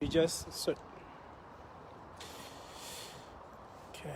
just so okay.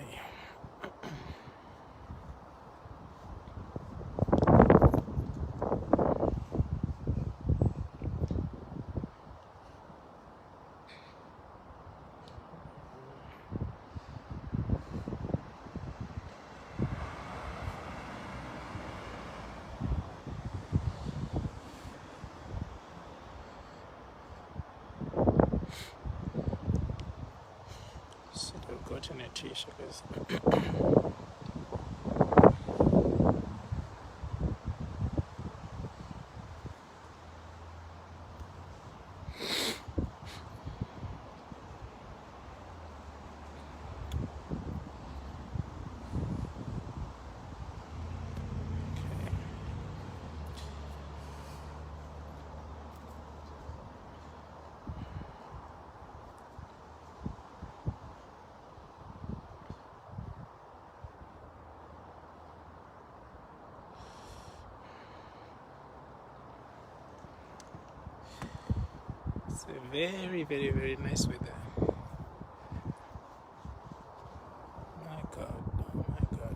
So they've gotten a t-shirt. It's a very, very, very nice weather. My God, oh my God.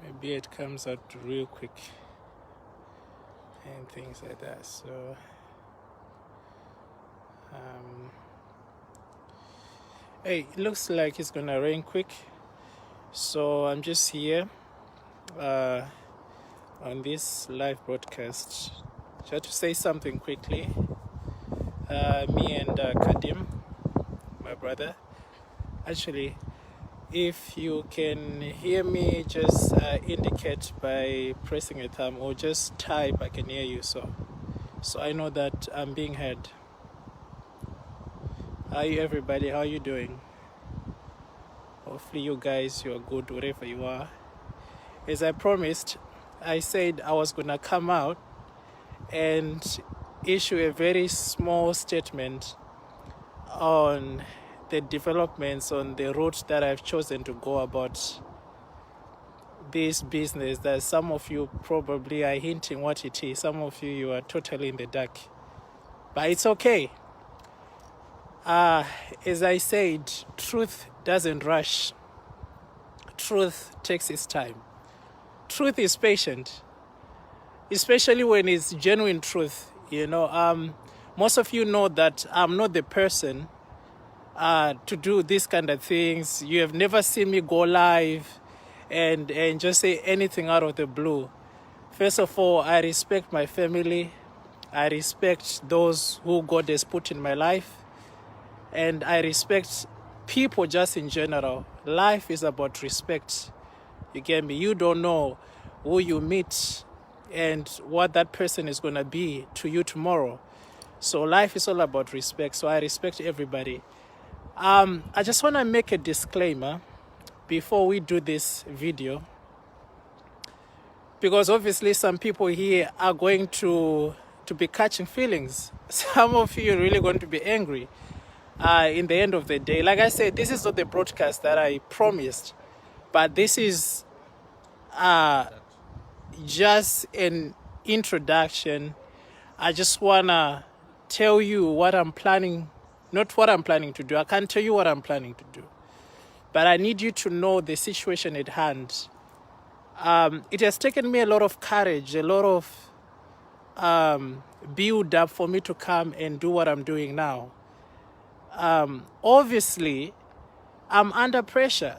My beard comes out real quick and things like that. So hey, it looks like it's gonna rain quick. So I'm just here on this live broadcast just to say something quickly. Me and Kadim, my brother, actually, if you can hear me, just indicate by pressing a thumb or just type I can hear you, so I know that I'm being heard. How are you, everybody? How are you doing? Hopefully you guys, you are good wherever you are. As I promised, I said I was gonna come out and issue a very small statement on the developments on the route that I've chosen to go about this business that some of you probably are hinting what it is. Some of you are totally in the dark. But it's okay. As I said, truth doesn't rush. Truth takes its time. Truth is patient, especially when it's genuine truth. You know, most of you know that I'm not the person to do these kind of things. You have never seen me go live and just say anything out of the blue. First of all, I respect my family. I respect those who God has put in my life. And I respect people just in general. Life is about respect. You get me? You don't know who you meet and what that person is going to be to you tomorrow. So life is all about respect. So I respect everybody. I just want to make a disclaimer before we do this video, because obviously some people here are going to be catching feelings. Some of you are really going to be angry in the end of the day. Like I said, this is not the broadcast that I promised, but this is just an introduction. I just want to tell you what I'm planning, not what I'm planning to do. I can't tell you what I'm planning to do. But I need you to know the situation at hand. It has taken me a lot of courage, a lot of build up for me to come and do what I'm doing now. Obviously, I'm under pressure.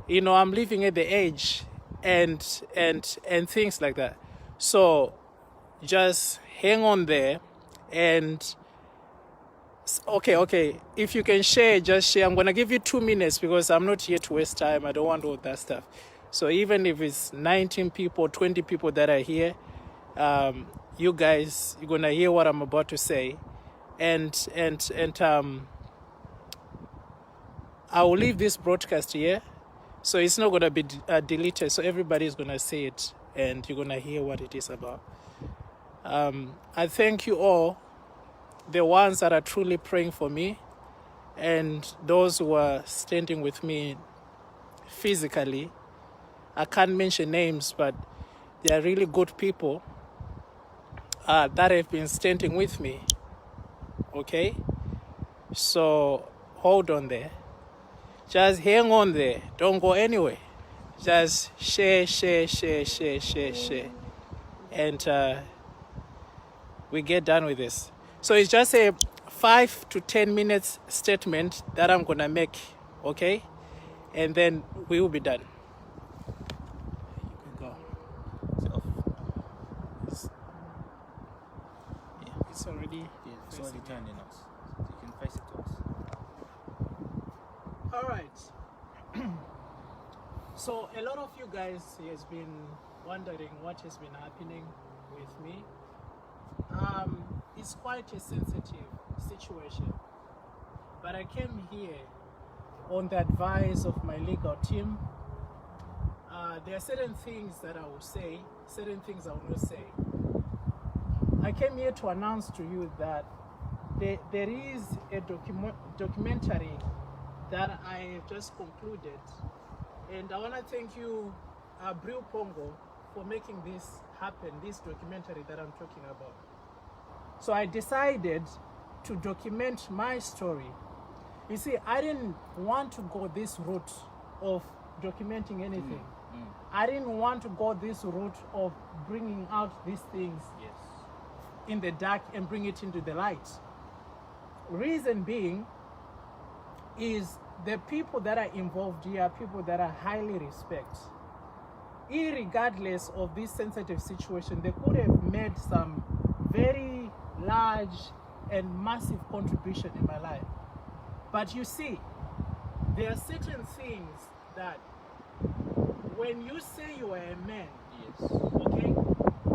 You know, I'm living at the age and things like that. So just hang on there and okay. If you can share, just share. I'm going to give you 2 minutes because I'm not here to waste time. I don't want all that stuff. So even if it's 19 people, 20 people that are here, you guys, you're going to hear what I'm about to say. And I will leave this broadcast here. So it's not going to be deleted. So everybody is going to see it. and you're going to hear what it is about. I thank you all, the ones that are truly praying for me, and those who are standing with me physically. I can't mention names, but they are really good people that have been standing with me. Okay? So hold on there. Just hang on there. Don't go anywhere. Just share. And we get done with this. So it's just a 5 to 10 minutes statement that I'm going to make. Okay? And then we will be done. You can go. It's already... Yeah, it's already turning us. So you can face it to us. All right. So a lot of you guys has been wondering what has been happening with me. It's quite a sensitive situation, but I came here on the advice of my legal team. There are certain things that I will say, certain things I will not say. I came here to announce to you that there is a documentary that I have just concluded, and I want to thank you, Brew Pongo, for making this happen, this documentary that I'm talking about. So I decided to document my story. You see, I didn't want to go this route of documenting anything. I didn't want to go this route of bringing out these things in the dark and bring it into the light. Reason being is the people that are involved here are people that I highly respect. Irregardless of this sensitive situation, they could have made some very large and massive contribution in my life. But you see, there are certain things that when you say you are a man, okay,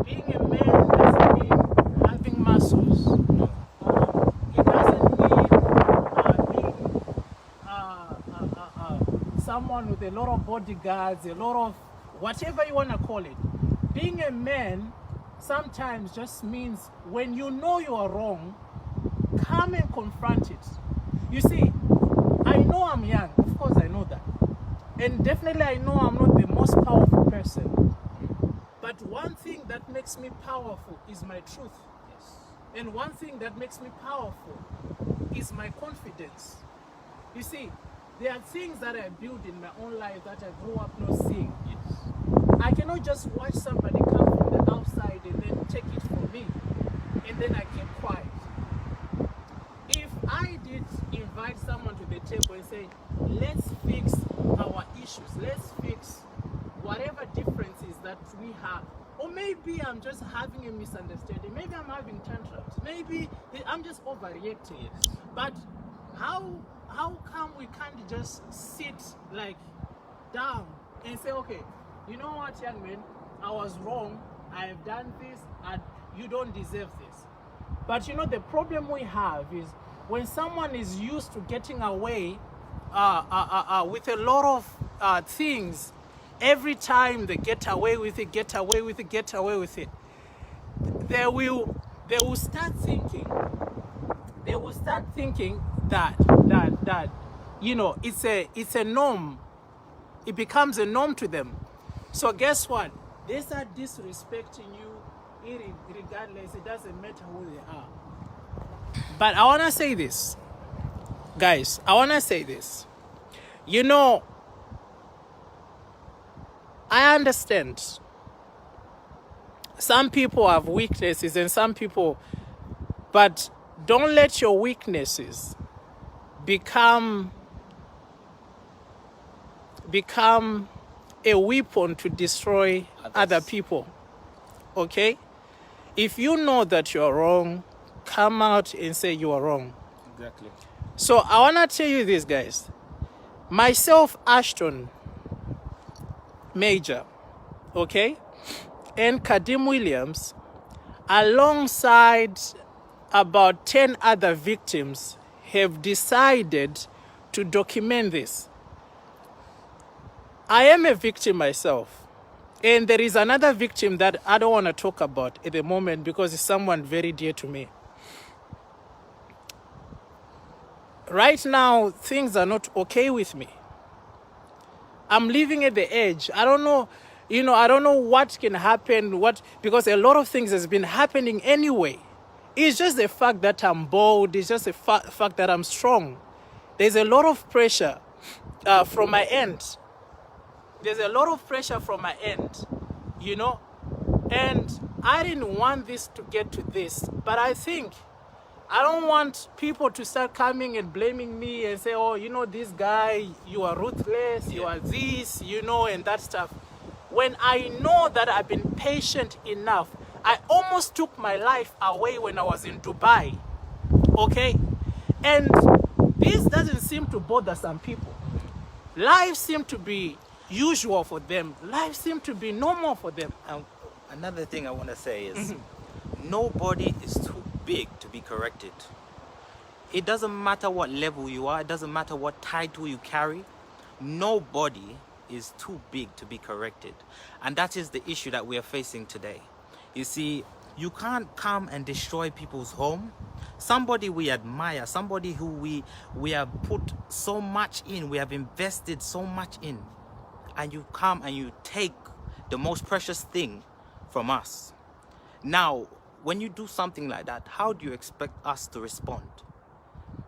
being a man doesn't mean having muscles. No. It doesn't mean being someone with a lot of bodyguards, a lot of whatever you want to call it. Being a man sometimes just means when you know you are wrong, come and confront it. You see, I know I'm young, of course I know that. And definitely I know I'm not the most powerful person. But one thing that makes me powerful is my truth. And one thing that makes me powerful is my confidence. You see, there are things that I built in my own life that I grew up not seeing. I cannot just watch somebody come from the outside and then take it from me, and then I keep quiet. If I did invite someone to the table and say, let's fix our issues, let's fix whatever differences that we have, or maybe I'm just having a misunderstanding, maybe I'm having tantrums, maybe I'm just overreacting. But how come we can't just sit like down and say, okay, you know what, young man, I was wrong, I have done this, and you don't deserve this. But you know, the problem we have is when someone is used to getting away with a lot of things, every time they get away with it, they will start thinking that you know, it's a norm. It becomes a norm to them. So guess what? They start disrespecting you regardless. It doesn't matter who they are. But I want to say this. Guys, I want to say this. You know, I understand some people have weaknesses and some people, but don't let your weaknesses become a weapon to destroy other people. Okay? If you know that you're wrong, come out and say you are wrong. Exactly. So I want to tell you this, guys. Myself, Ashton Major, okay, and Kadim Williams, alongside about 10 other victims, have decided to document this. I am a victim myself. And there is another victim that I don't want to talk about at the moment because it's someone very dear to me. Right now, things are not okay with me. I'm living at the edge. I don't know, I don't know what can happen, because a lot of things has been happening anyway. It's just the fact that I'm bold. It's just the fact that I'm strong. There's a lot of pressure from my end. There's a lot of pressure from my end, and I didn't want this to get to this, but I think I don't want people to start coming and blaming me and say, oh, this guy, you are ruthless, you are this, and that stuff. When I know that I've been patient enough, I almost took my life away when I was in Dubai, okay? And this doesn't seem to bother some people. Life seems to be usual for them. Life seems to be normal for them. Another thing I want to say is nobody is too big to be corrected. It doesn't matter what level you are. It doesn't matter what title you carry. Nobody is too big to be corrected. And that is the issue that we are facing today. You see, you can't come and destroy people's home. Somebody we admire, somebody who we have put so much in, we have invested so much in, and you come and you take the most precious thing from us. Now, when you do something like that, how do you expect us to respond?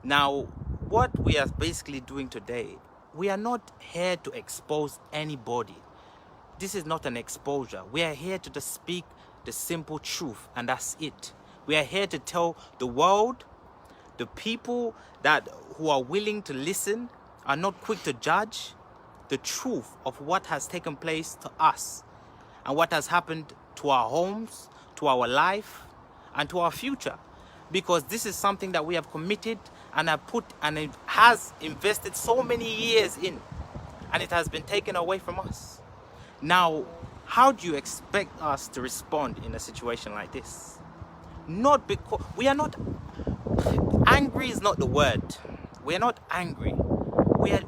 Now, what we are basically doing today, we are not here to expose anybody. This is not an exposure. We are here to just speak the simple truth, and that's it. We are here to tell the world, the people who are willing to listen, are not quick to judge, the truth of what has taken place to us and what has happened to our homes, to our life, and to our future. Because this is something that we have committed and have put and it has invested so many years in, and it has been taken away from us. Now, how do you expect us to respond in a situation like this? Not because we are not angry is not the word. We are not angry. We are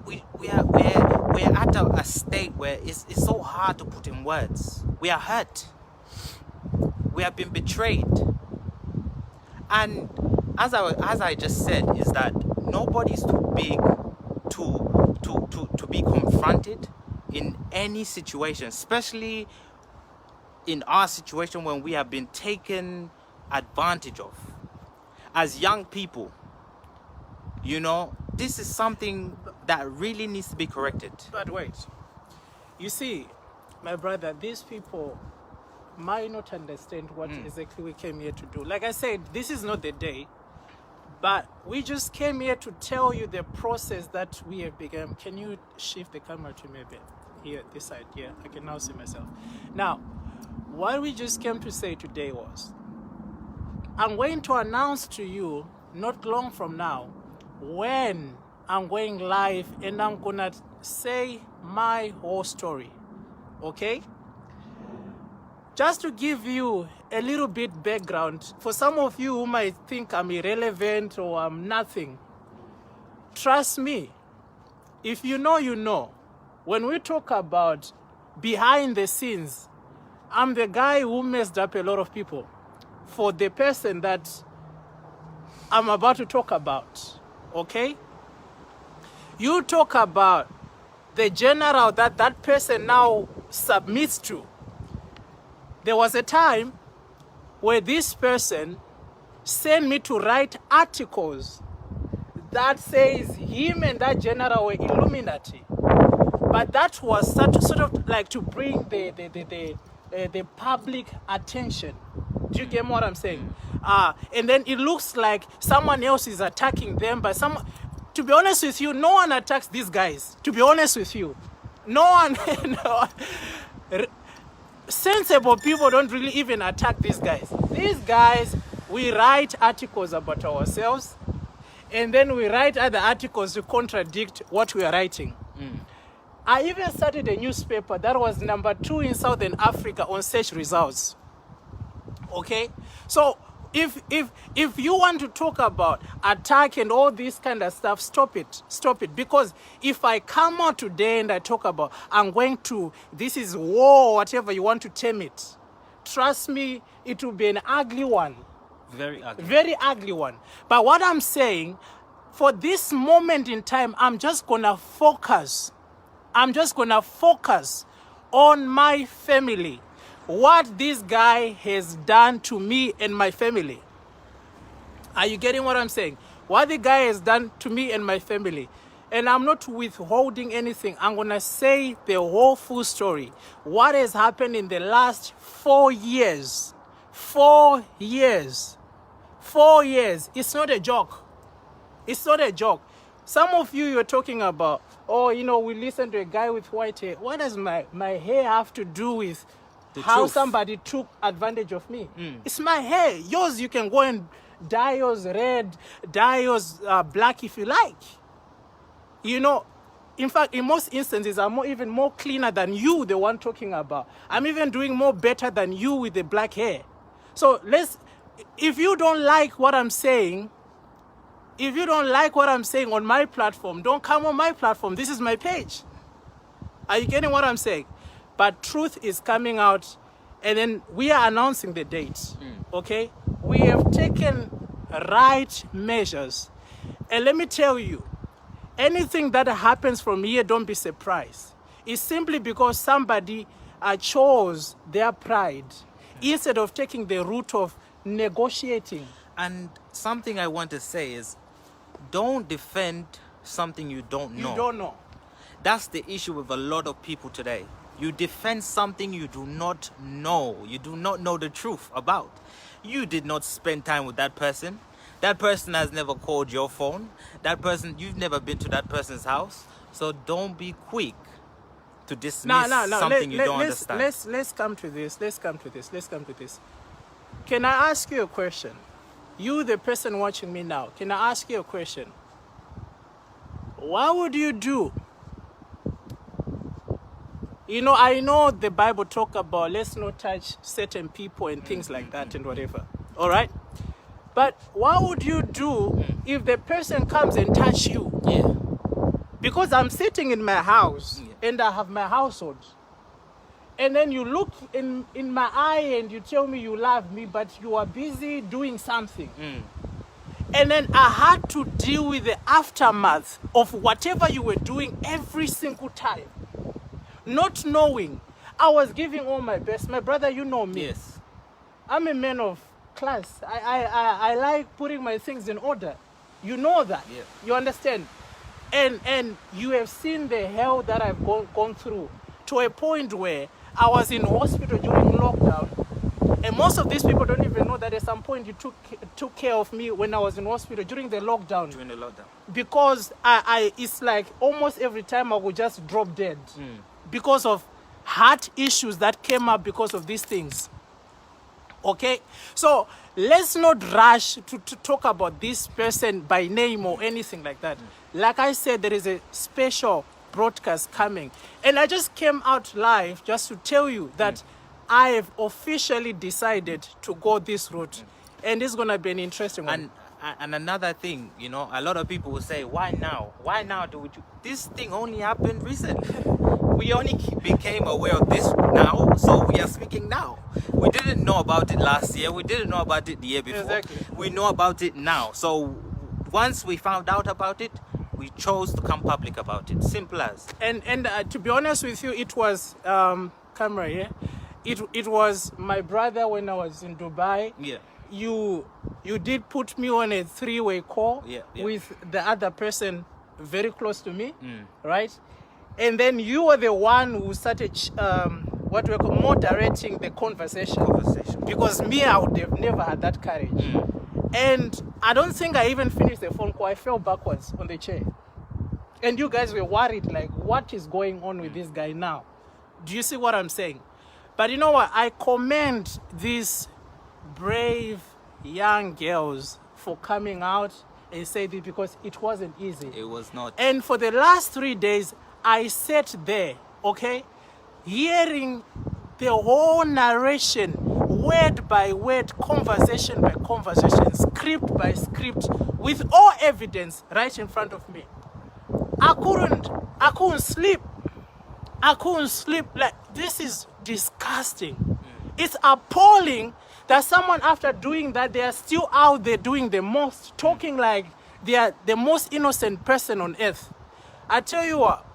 at a state where it's so hard to put in words. We are hurt. We have been betrayed. And as I just said, is that nobody's too big to be confronted in any situation, especially in our situation when we have been taken advantage of as young people. This is something that really needs to be corrected. But wait, you see, my brother, these people might not understand what exactly we came here to do. Like I said, this is not the day, but we just came here to tell you the process that we have begun. Can you shift the camera to me a bit? Here, this side, yeah, I can now see myself. Now, what we just came to say today was, I'm going to announce to you not long from now when I'm going live and I'm gonna say my whole story, okay? Just to give you a little bit background, for some of you who might think I'm irrelevant or I'm nothing, trust me, if you know, you know. When we talk about behind the scenes, I'm the guy who messed up a lot of people for the person that I'm about to talk about, okay? You talk about the general that person now submits to. There was a time where this person sent me to write articles that says him and that general were Illuminati. But that was sort of like to bring the public attention. Do you get what I'm saying? And then it looks like someone else is attacking them, but to be honest with you, no one attacks these guys. To be honest with you, no one. Sensible people don't really even attack these guys. These guys, we write articles about ourselves, and then we write other articles to contradict what we are writing. I even started a newspaper that was number 2 in Southern Africa on search results. Okay? So If you want to talk about attack and all this kind of stuff, stop it. Because if I come out today and I talk about this is war, whatever you want to term it, trust me, it will be an ugly one. Very ugly. Very ugly one. But what I'm saying, for this moment in time, I'm just gonna focus on my family. What this guy has done to me and my family. Are you getting what I'm saying? What the guy has done to me and my family. And I'm not withholding anything. I'm going to say the whole full story. What has happened in the last 4 years. 4 years. 4 years. It's not a joke. It's not a joke. Some of you're talking about, we listen to a guy with white hair. What does my hair have to do with how somebody took advantage of me? It's my hair. Yours, you can go and dye yours red, dye yours black if you like. In fact, in most instances, I'm even more cleaner than you, the one talking about. I'm even doing more better than you with the black hair. So if you don't like what I'm saying, on my platform, don't come on my platform. This is my page. Are you getting what I'm saying? But truth is coming out, and then we are announcing the date, okay? We have taken right measures. And let me tell you, anything that happens from here, don't be surprised. It's simply because somebody chose their pride instead of taking the route of negotiating. And something I want to say is, don't defend something you don't know. You don't know. That's the issue with a lot of people today. You defend something you do not know. You do not know the truth about. You did not spend time with that person. That person has never called your phone. That person, you've never been to that person's house. So don't be quick to dismiss something you don't understand. Let's come to this. Can I ask you a question? You, the person watching me now, can I ask you a question? What would you do? I know the Bible talk about let's not touch certain people and things like that and whatever. All right? But what would you do if the person comes and touch you? Yeah. Because I'm sitting in my house and I have my household. And then you look in my eye and you tell me you love me, but you are busy doing something. And then I had to deal with the aftermath of whatever you were doing every single time. Not knowing. I was giving all my best. My brother, you know me. Yes. I'm a man of class. I like putting my things in order. You know that. Yeah. You understand? And you have seen the hell that I've gone through to a point where I was in hospital during lockdown. And most of these people don't even know that at some point you took care of me when I was in hospital during the lockdown. Because it's like almost every time I would just drop dead. Because of heart issues that came up because of these things. Okay? So let's not rush to talk about this person by name or anything like that. Like I said, there is a special broadcast coming. And I just came out live just to tell you that I have officially decided to go this route. And it's going to be an interesting one. And another thing, a lot of people will say, why now? Why now do we do this? Thing only happened recently. We only became aware of this now, so we are speaking now. We didn't know about it last year. We didn't know about it the year before. Exactly. We know about it now. So once we found out about it, we chose to come public about it. Simple as. And to be honest with you, it was camera here. It was my brother when I was in Dubai. Yeah. You did put me on a 3-way call with the other person very close to me, right? And then you were the one who started moderating the conversation. Because me, I would have never had that courage. And I don't think I even finished the phone call. I fell backwards on the chair. And you guys were worried, like, what is going on with this guy now? Do you see what I'm saying? But you know what? I commend these brave young girls for coming out and saying this because it wasn't easy. It was not. And for the last 3 days, I sat there, okay, hearing the whole narration, word by word, conversation by conversation, script by script, with all evidence right in front of me. I couldn't sleep. I couldn't sleep. Like, this is disgusting. It's appalling that someone, after doing that, they are still out there doing the most, talking like they are the most innocent person on earth. I tell you what,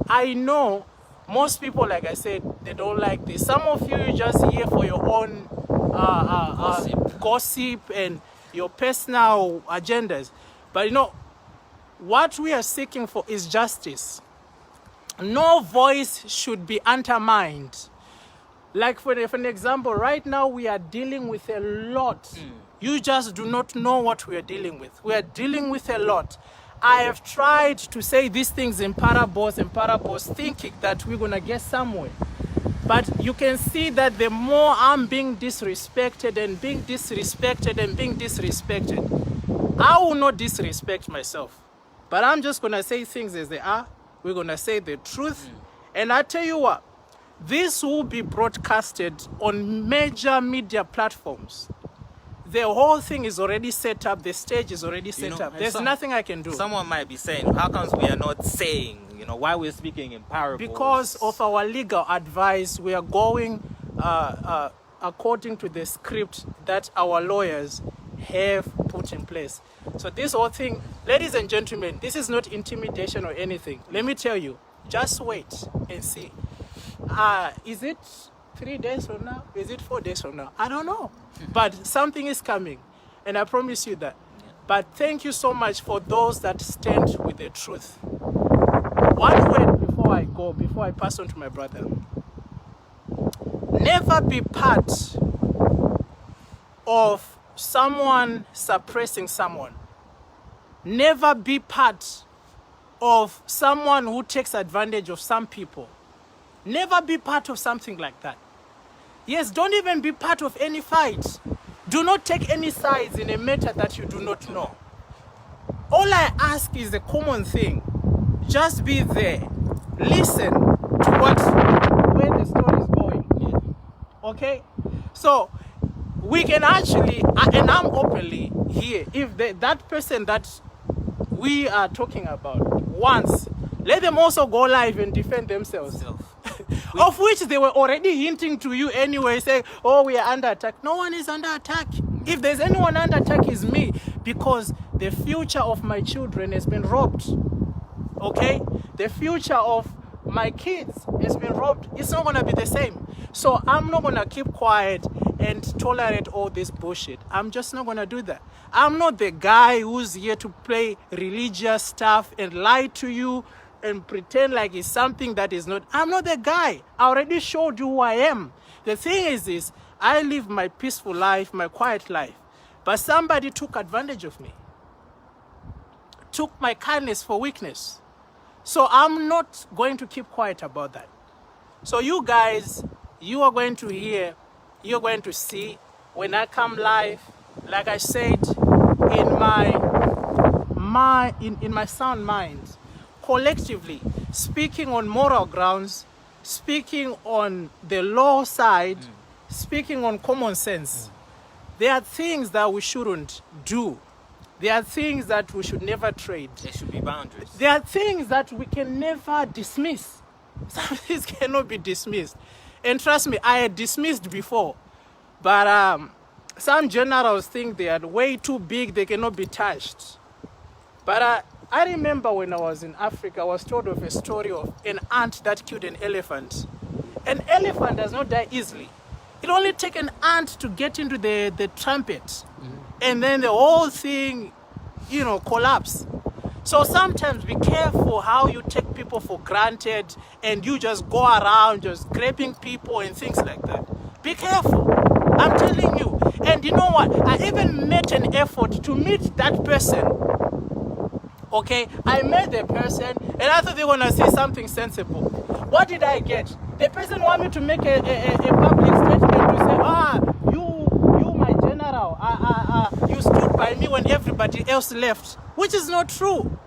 I know most people, like I said, they don't like this. Some of you just here for your own gossip and your personal agendas. But you know, what we are seeking for is justice. No voice should be undermined. Like for an example, right now we are dealing with a lot. You just do not know what we are dealing with. We are dealing with a lot. I have tried to say these things in parables, thinking that we're going to get somewhere. But you can see that the more I'm being disrespected and being disrespected and being disrespected, I will not disrespect myself. But I'm just going to say things as they are. We're going to say the truth. And I tell you what, this will be broadcasted on major media platforms. The whole thing is already set up. The stage is already set up. There's nothing I can do. Someone might be saying, how comes we are not saying, why we're speaking in parables? Because of our legal advice, we are going according to the script that our lawyers have put in place. So this whole thing, ladies and gentlemen, this is not intimidation or anything. Let me tell you, just wait and see. Is it 3 days from now? Is it 4 days from now? I don't know. But something is coming. And I promise you that. But thank you so much for those that stand with the truth. One word before I go, before I pass on to my brother. Never be part of someone suppressing someone. Never be part of someone who takes advantage of some people. Never be part of something like that. Yes, don't even be part of any fight. Do not take any sides in a matter that you do not know. All I ask is a common thing. Just be there. Listen to where the story is going. Okay? So, we can actually, and I'm openly here, if that person that we are talking about wants, let them also go live and defend themselves. Of which they were already hinting to you anyway, saying, oh, we are under attack. No one is under attack. If there's anyone under attack, it's me. Because the future of my children has been robbed. Okay? The future of my kids has been robbed. It's not going to be the same. So I'm not going to keep quiet and tolerate all this bullshit. I'm just not going to do that. I'm not the guy who's here to play religious stuff and lie to you and pretend like it's something that is not. I'm not the guy. I already showed you who I am. The thing is this, I live my peaceful life, my quiet life. But somebody took advantage of me. Took my kindness for weakness. So I'm not going to keep quiet about that. So you guys, you are going to hear, you're going to see when I come live, like I said, in my sound mind, collectively, speaking on moral grounds, speaking on the law side, speaking on common sense. There are things that we shouldn't do. There are things that we should never trade. There should be boundaries. There are things that we can never dismiss. Some things cannot be dismissed. And trust me, I had dismissed before. But some generals think they are way too big, they cannot be touched. But I remember when I was in Africa, I was told of a story of an ant that killed an elephant. An elephant does not die easily. It only takes an ant to get into the trumpet. And then the whole thing, collapse. So sometimes be careful how you take people for granted and you just go around just grabbing people and things like that. Be careful. I'm telling you. And you know what? I even made an effort to meet that person. Okay? I met the person and I thought they were going to say something sensible. What did I get? The person wanted me to make a public statement to say, you my general, you stood by me when everybody else left. Which is not true.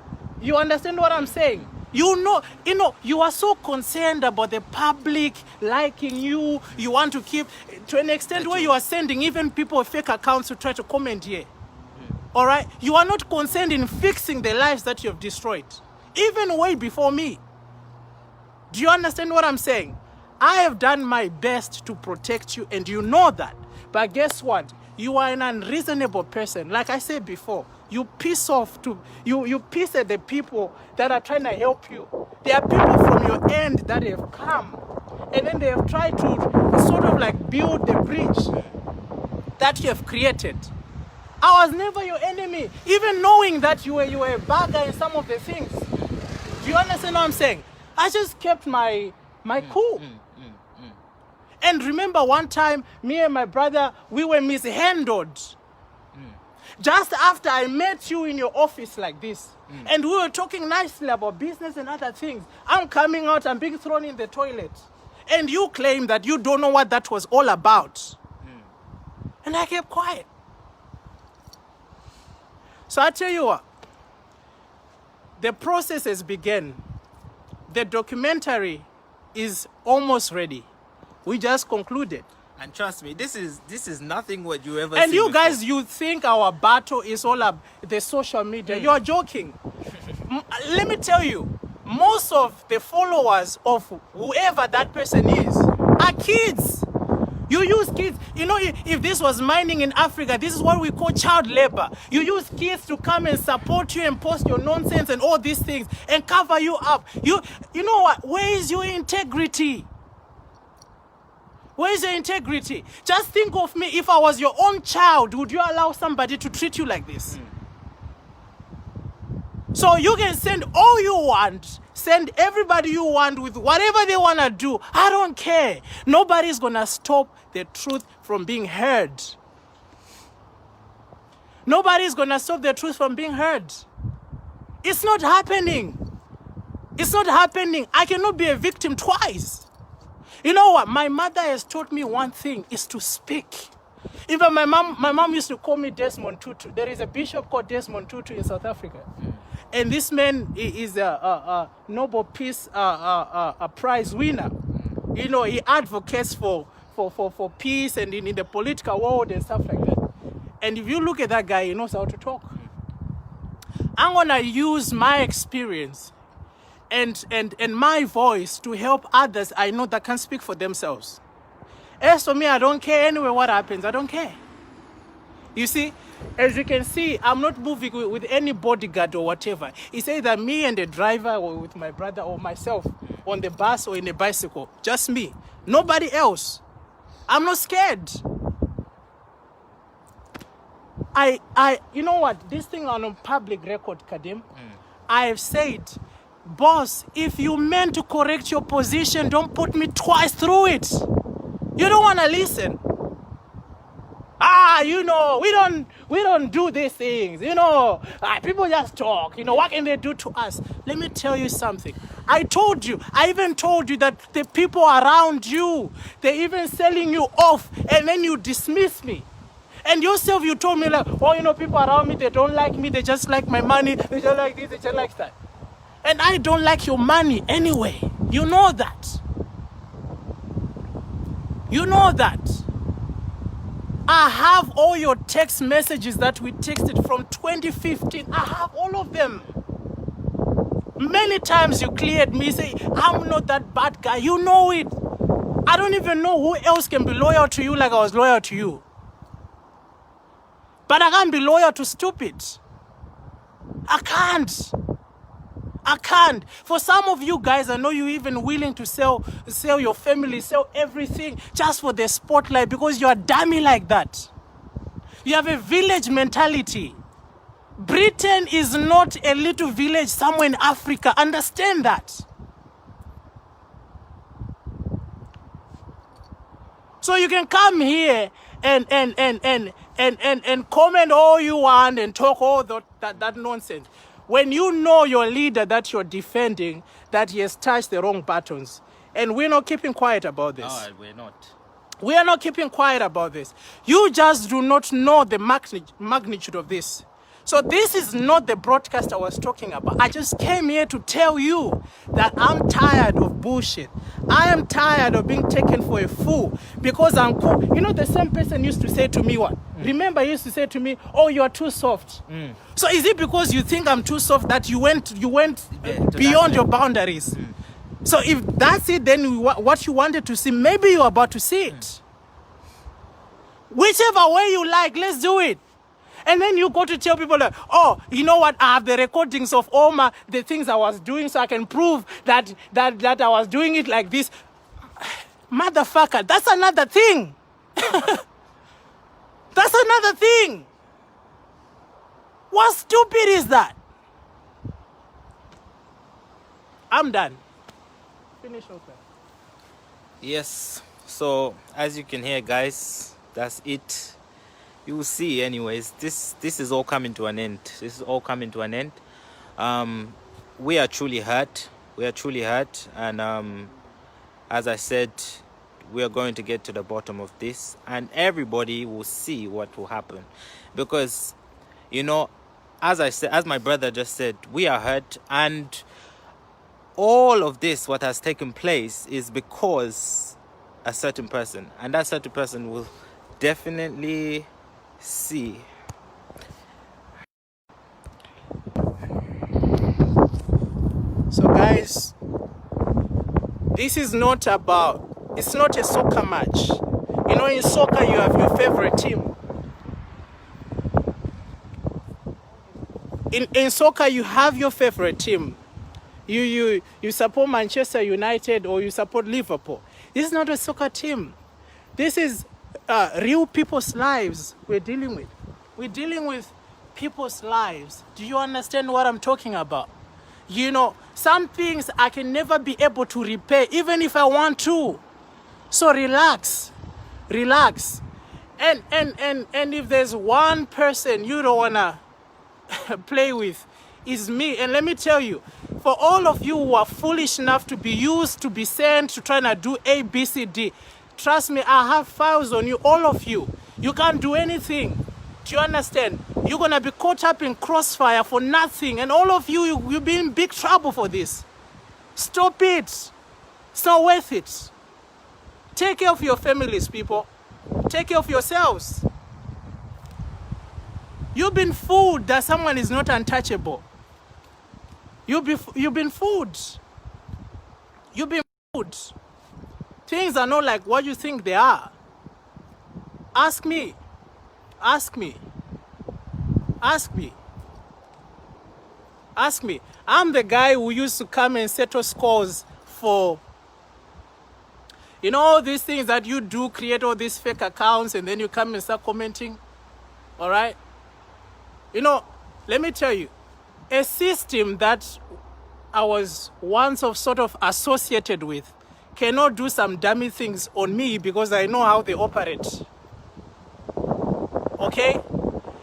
You understand what I'm saying? You are so concerned about the public liking you. You want to keep To an extent where you are sending even people fake accounts to try to comment here. All right? You are not concerned in fixing the lives that you have destroyed. Even way before me. Do you understand what I'm saying? I have done my best to protect you, and you know that. But guess what? You are an unreasonable person. Like I said before, you piss off to you piss at the people that are trying to help you. There are people from your end that have come, and then they have tried to sort of like build the bridge that you have created. I was never your enemy, even knowing that you were a bagger in some of the things. Do you understand what I'm saying? I just kept my cool. And remember one time, me and my brother, we were mishandled. Just after I met you in your office like this. And we were talking nicely about business and other things. I'm coming out, I'm being thrown in the toilet. And you claim that you don't know what that was all about. And I kept quiet. So I tell you what, the process has begun. The documentary is almost ready. We just concluded. And trust me, this is nothing what you ever And seen you before. guys, you think our battle is all about the social media. You're joking. Let me tell you, most of the followers of whoever that person is are kids. You use kids. You know, if this was mining in Africa, this is what we call child labor. You use kids to come and support you and post your nonsense and all these things and cover you up. You know what? Where is your integrity? Where is your integrity? Just think of me. If I was your own child, would you allow somebody to treat you like this? So you can send all you want. Send everybody you want with whatever they want to do. I don't care. Nobody's going to stop the truth from being heard. Nobody's going to stop the truth from being heard. It's not happening. It's not happening. I cannot be a victim twice. You know what? My mother has taught me one thing, is to speak. Even my mom used to call me Desmond Tutu. There is a bishop called Desmond Tutu in South Africa. And this man is a Nobel Peace Prize winner. You know, he advocates for peace and in the political world and stuff like that. And if you look at that guy, he knows how to talk. I'm going to use my experience and my voice to help others I know that can speak for themselves. As for me, I don't care anyway what happens. I don't care. You see, as you can see, I'm not moving with any bodyguard or whatever. It's either me and the driver or with my brother or myself on the bus or in a bicycle. Just me. Nobody else. I'm not scared. You know what? This thing on public record, Kadim, I have said, boss, if you meant to correct your position, don't put me twice through it. You don't want to listen. You know, we don't do these things. You know, people just talk. You know, what can they do to us? Let me tell you something. I even told you that the people around you, they're even selling you off, and then you dismiss me. And yourself, you told me like, oh, you know, people around me, they don't like me. They just like my money. They just like this. They just like that. And I don't like your money anyway. You know that. You know that. I have all your text messages that we texted from 2015. I have all of them. Many times you cleared me, say, I'm not that bad guy. You know it. I don't even know who else can be loyal to you like I was loyal to you. But I can't be loyal to stupid. I can't. For some of you guys, I know you're even willing to sell your family, sell everything just for the spotlight because you're a dummy like that. You have a village mentality. Britain is not a little village somewhere in Africa. Understand that. So you can come here and comment all you want and talk all that nonsense. When you know your leader that you're defending, that he has touched the wrong buttons. And we're not keeping quiet about this. No, we're not. We are not keeping quiet about this. You just do not know the magnitude of this. So this is not the broadcast I was talking about. I just came here to tell you that I'm tired of bullshit. I am tired of being taken for a fool because I'm cool. You know, the same person used to say to me what? Remember, he used to say to me, oh, you are too soft. So is it because you think I'm too soft that you went beyond your boundaries? So if that's it, then what you wanted to see, maybe you're about to see it. Whichever way you like, let's do it. And then you go to tell people like, oh, you know what? I have the recordings of all the things I was doing, so I can prove that I was doing it like this. Motherfucker, that's another thing. That's another thing. What stupid is that? I'm done. Finish open. Yes. So as you can hear, guys, that's it. You will see anyways, this is all coming to an end. This is all coming to an end. We are truly hurt. We are truly hurt. And as I said, we are going to get to the bottom of this. And everybody will see what will happen. Because, you know, as I said, as my brother just said, we are hurt. And all of this, what has taken place, is because a certain person. And that certain person will definitely see. So guys, this is not about, it's not a soccer match. You know, in soccer you have your favorite team. In soccer you have your favorite team. You support Manchester United or you support Liverpool. This is not a soccer team. This is real people's lives we're dealing with. We're dealing with people's lives. Do you understand what I'm talking about? You know, some things I can never be able to repair, even if I want to. So relax. Relax. And if there's one person you don't wanna play with, is me. And let me tell you, for all of you who are foolish enough to be used, to be sent, to try to do A, B, C, D, trust me, I have files on you, all of you. You can't do anything. Do you understand? You're going to be caught up in crossfire for nothing. And all of you, you'll be in big trouble for this. Stop it. It's not worth it. Take care of your families, people. Take care of yourselves. You've been fooled that someone is not untouchable. You've been fooled. You've been fooled. Things are not like what you think they are. Ask me. Ask me. Ask me. Ask me. I'm the guy who used to come and settle scores for, you know, all these things that you do, create all these fake accounts and then you come and start commenting. All right? You know, let me tell you, a system that I was once sort of associated with cannot do some dummy things on me because I know how they operate. Okay?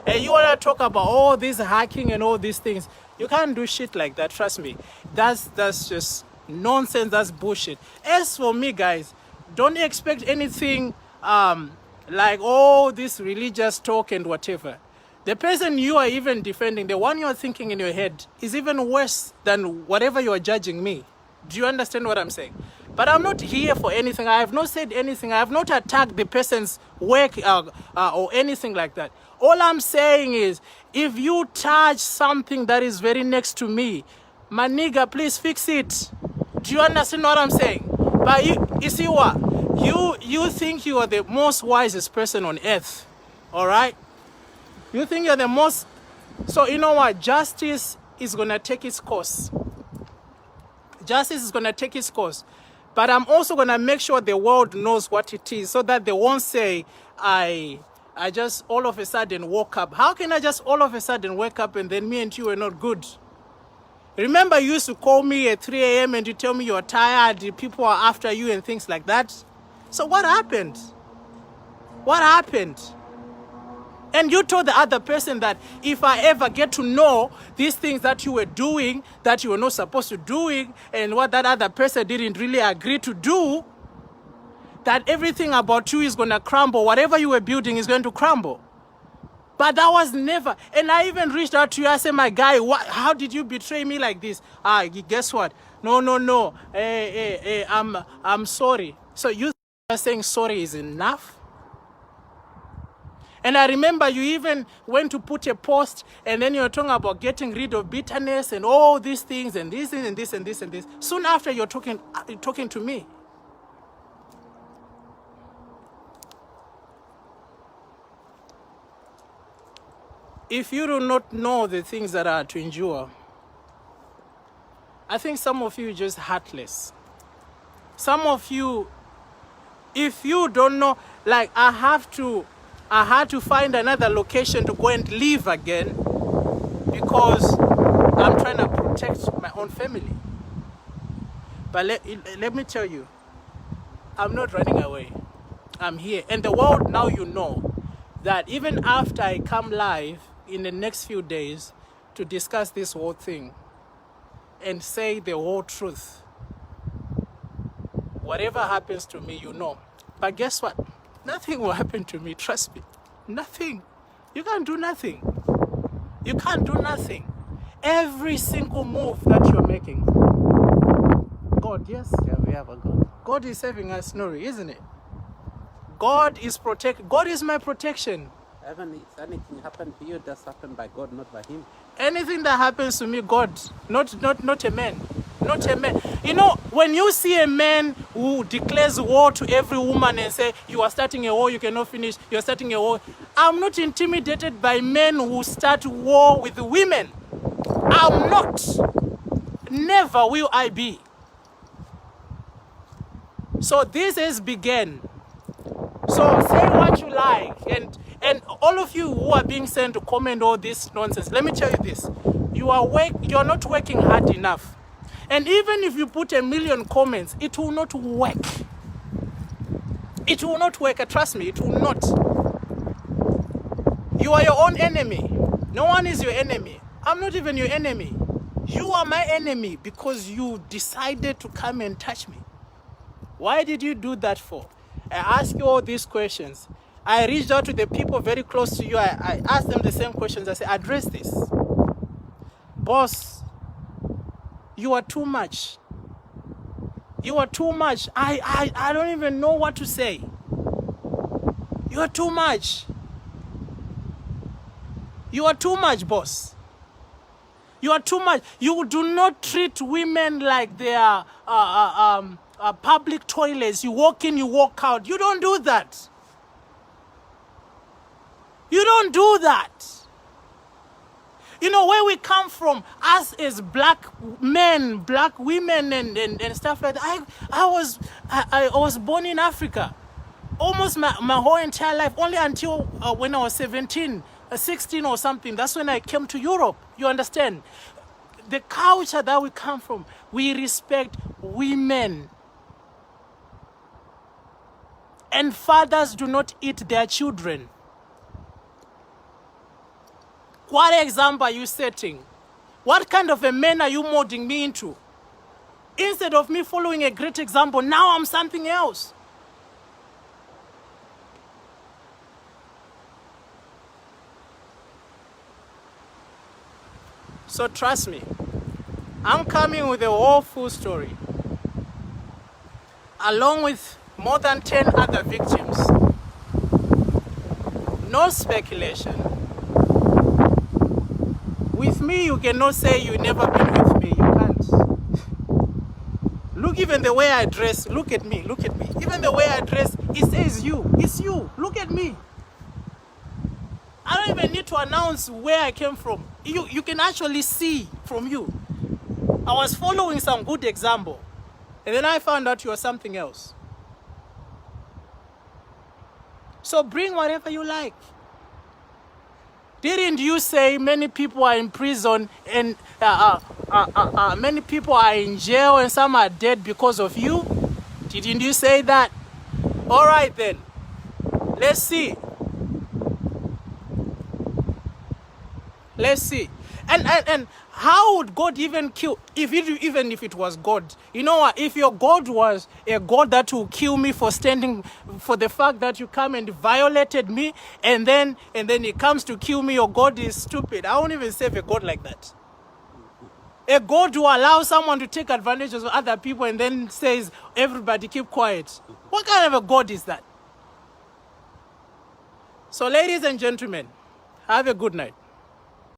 And you want to talk about all this hacking and all these things. You can't do shit like that, trust me. That's just nonsense, that's bullshit. As for me, guys, don't expect anything like all this religious talk and whatever. The person you are even defending, the one you are thinking in your head, is even worse than whatever you are judging me. Do you understand what I'm saying? But I'm not here for anything. I have not said anything. I have not attacked the person's work or anything like that. All I'm saying is, if you touch something that is very next to me, my nigga, please fix it. Do you understand what I'm saying? But you see what? You think you are the most wisest person on earth. All right? You think you're the most... So you know what? Justice is going to take its course. Justice is going to take its course. But I'm also going to make sure the world knows what it is so that they won't say, I just all of a sudden woke up. How can I just all of a sudden wake up and then me and you were not good? Remember you used to call me at 3 a.m. and you tell me you're tired, people are after you and things like that. So what happened? What happened? And you told the other person that if I ever get to know these things that you were doing, that you were not supposed to doing, and what that other person didn't really agree to do, that everything about you is going to crumble. Whatever you were building is going to crumble. But that was never. And I even reached out to you. I said, my guy, how did you betray me like this? Guess what? No. I'm sorry. So you are saying sorry is enough? And I remember you even went to put a post, and then you're talking about getting rid of bitterness and all these things and this and this and this and this. Soon after, you're talking to me. If you do not know the things that are to endure, I think some of you are just heartless. Some of you, if you don't know, like I had to find another location to go and live again because I'm trying to protect my own family. But let me tell you, I'm not running away. I'm here. And the world now you know that even after I come live in the next few days to discuss this whole thing and say the whole truth, whatever happens to me, you know. But guess what? Nothing will happen to me, trust me. Nothing. You can't do nothing. You can't do nothing. Every single move that you're making. God, yes? Yeah, we have a God. God is saving us, Nuri, isn't it? God is God is my protection. If anything happened to you, that's happened by God, not by him. Anything that happens to me, God, not a man. Not a man. You know, when you see a man who declares war to every woman and say, you are starting a war, you cannot finish, you are starting a war. I'm not intimidated by men who start war with women. I'm not. Never will I be. So this has begun. So say what you like. And all of you who are being sent to comment all this nonsense, let me tell you this. You are not working hard enough. And even if you put 1 million comments, it will not work. It will not work. Trust me, it will not. You are your own enemy. No one is your enemy. I'm not even your enemy. You are my enemy because you decided to come and touch me. Why did you do that for? I ask you all these questions. I reached out to the people very close to you. I asked them the same questions. I said, address this. Boss, you are too much. You are too much. I don't even know what to say. You are too much. You are too much, boss. You are too much. You do not treat women like they are public toilets. You walk in, you walk out. You don't do that. You don't do that. You know, where we come from, us as black men, black women, and stuff like that. I was born in Africa. Almost my whole entire life, only until when I was 17, 16 or something. That's when I came to Europe. You understand? The culture that we come from, we respect women. And fathers do not eat their children. What example are you setting? What kind of a man are you molding me into? Instead of me following a great example, now I'm something else. So trust me, I'm coming with a whole full story, along with more than 10 other victims. No speculation. With me, you cannot say you've never been with me. You can't. Look, even the way I dress, look at me, look at me. Even the way I dress, it says you. It's you. Look at me. I don't even need to announce where I came from. You can actually see from you. I was following some good example. And then I found out you are something else. So bring whatever you like. Didn't you say many people are in prison and many people are in jail and some are dead because of you? Didn't you say that? All right then. Let's see. Let's see. And how would God even kill, even if it was God? You know what? If your God was a God that will kill me for the fact that you come and violated me, and then he comes to kill me, your God is stupid. I won't even serve a God like that. A God who allows someone to take advantage of other people and then says, everybody keep quiet. What kind of a God is that? So ladies and gentlemen, have a good night.